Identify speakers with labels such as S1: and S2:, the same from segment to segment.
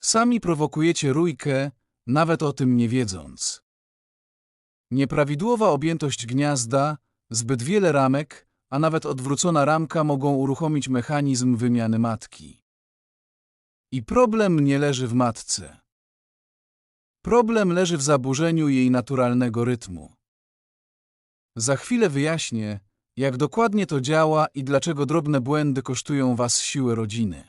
S1: Sami prowokujecie rójkę, nawet o tym nie wiedząc. Nieprawidłowa objętość gniazda, zbyt wiele ramek, a nawet odwrócona ramka mogą uruchomić mechanizm wymiany matki. I problem nie leży w matce. Problem leży w zaburzeniu jej naturalnego rytmu. Za chwilę wyjaśnię, jak dokładnie to działa i dlaczego drobne błędy kosztują Was siłę rodziny.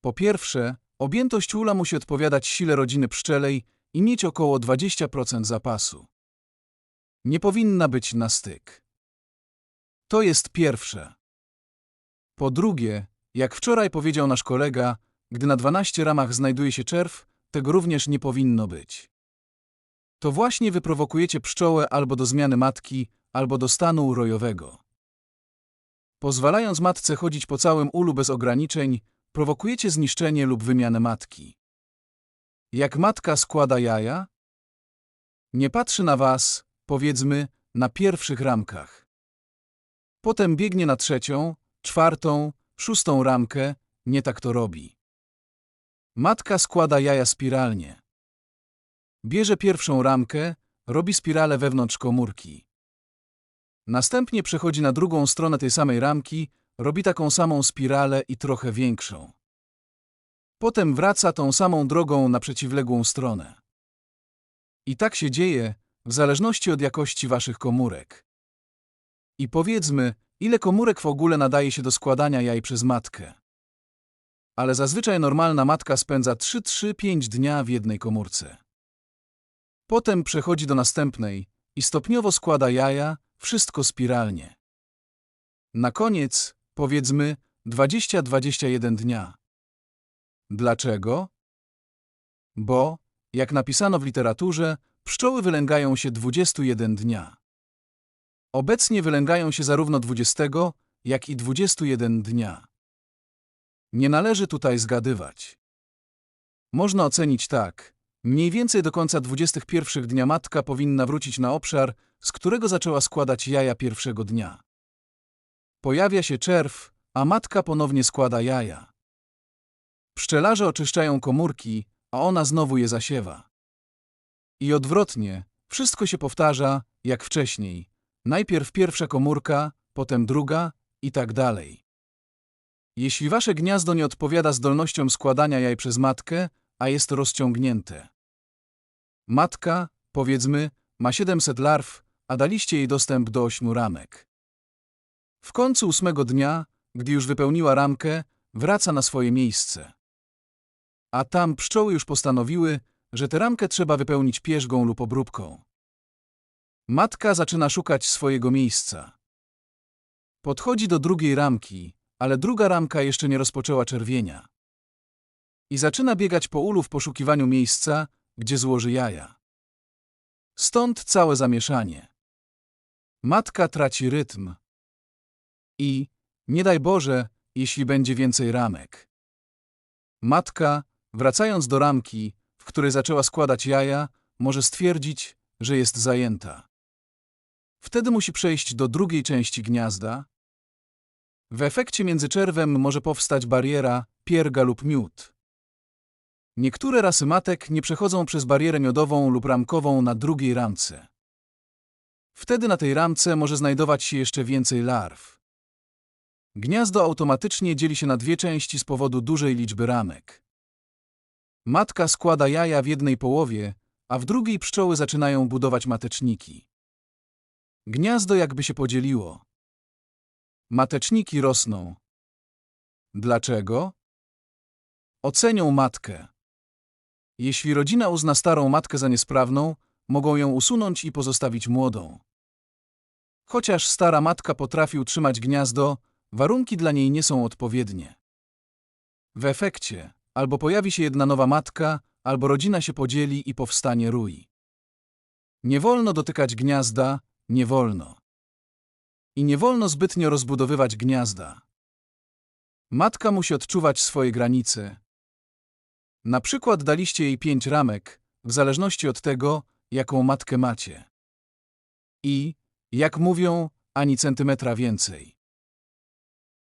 S1: Po pierwsze, objętość ula musi odpowiadać sile rodziny pszczelej i mieć około 20% zapasu. Nie powinna być na styk. To jest pierwsze. Po drugie, jak wczoraj powiedział nasz kolega, gdy na 12 ramach znajduje się czerw, tego również nie powinno być. To właśnie wyprowokujecie pszczołę albo do zmiany matki, albo do stanu urojowego. Pozwalając matce chodzić po całym ulu bez ograniczeń, prowokujecie zniszczenie lub wymianę matki. Jak matka składa jaja? Nie patrzy na Was, powiedzmy, na pierwszych ramkach. Potem biegnie na 3., 4., 6. ramkę, nie tak to robi. Matka składa jaja spiralnie. Bierze pierwszą ramkę, robi spiralę wewnątrz komórki. Następnie przechodzi na drugą stronę tej samej ramki, robi taką samą spiralę i trochę większą. Potem wraca tą samą drogą na przeciwległą stronę. I tak się dzieje, w zależności od jakości Waszych komórek. I powiedzmy, ile komórek w ogóle nadaje się do składania jaj przez matkę. Ale zazwyczaj normalna matka spędza 3-5 dnia w jednej komórce. Potem przechodzi do następnej i stopniowo składa jaja, wszystko spiralnie. Na koniec, powiedzmy, 20-21 dnia. Dlaczego? Bo, jak napisano w literaturze, pszczoły wylęgają się 21 dnia. Obecnie wylęgają się zarówno 20, jak i 21 dnia. Nie należy tutaj zgadywać. Można ocenić tak: mniej więcej do końca 21 dnia matka powinna wrócić na obszar, z którego zaczęła składać jaja pierwszego dnia. Pojawia się czerw, a matka ponownie składa jaja. Pszczelarze oczyszczają komórki, a ona znowu je zasiewa. I odwrotnie, wszystko się powtarza, jak wcześniej. Najpierw pierwsza komórka, potem druga i tak dalej. Jeśli Wasze gniazdo nie odpowiada zdolnościom składania jaj przez matkę, a jest rozciągnięte. Matka, powiedzmy, ma 700 larw, a daliście jej dostęp do 8 ramek. W końcu 8 dnia, gdy już wypełniła ramkę, wraca na swoje miejsce. A tam pszczoły już postanowiły, że tę ramkę trzeba wypełnić pierzgą lub obróbką. Matka zaczyna szukać swojego miejsca. Podchodzi do drugiej ramki, ale druga ramka jeszcze nie rozpoczęła czerwienia. I zaczyna biegać po ulu w poszukiwaniu miejsca, gdzie złoży jaja. Stąd całe zamieszanie. Matka traci rytm. I, nie daj Boże, jeśli będzie więcej ramek. Matka, wracając do ramki, w której zaczęła składać jaja, może stwierdzić, że jest zajęta. Wtedy musi przejść do drugiej części gniazda. W efekcie między czerwem może powstać bariera, pierga lub miód. Niektóre rasy matek nie przechodzą przez barierę miodową lub ramkową na drugiej ramce. Wtedy na tej ramce może znajdować się jeszcze więcej larw. Gniazdo automatycznie dzieli się na dwie części z powodu dużej liczby ramek. Matka składa jaja w jednej połowie, a w drugiej pszczoły zaczynają budować mateczniki. Gniazdo jakby się podzieliło. Mateczniki rosną. Dlaczego? Ocenią matkę. Jeśli rodzina uzna starą matkę za niesprawną, mogą ją usunąć i pozostawić młodą. Chociaż stara matka potrafi utrzymać gniazdo, warunki dla niej nie są odpowiednie. W efekcie albo pojawi się jedna nowa matka, albo rodzina się podzieli i powstanie rój. Nie wolno dotykać gniazda, nie wolno. I nie wolno zbytnio rozbudowywać gniazda. Matka musi odczuwać swoje granice. Na przykład daliście jej 5 ramek, w zależności od tego, jaką matkę macie. I, jak mówią, ani centymetra więcej.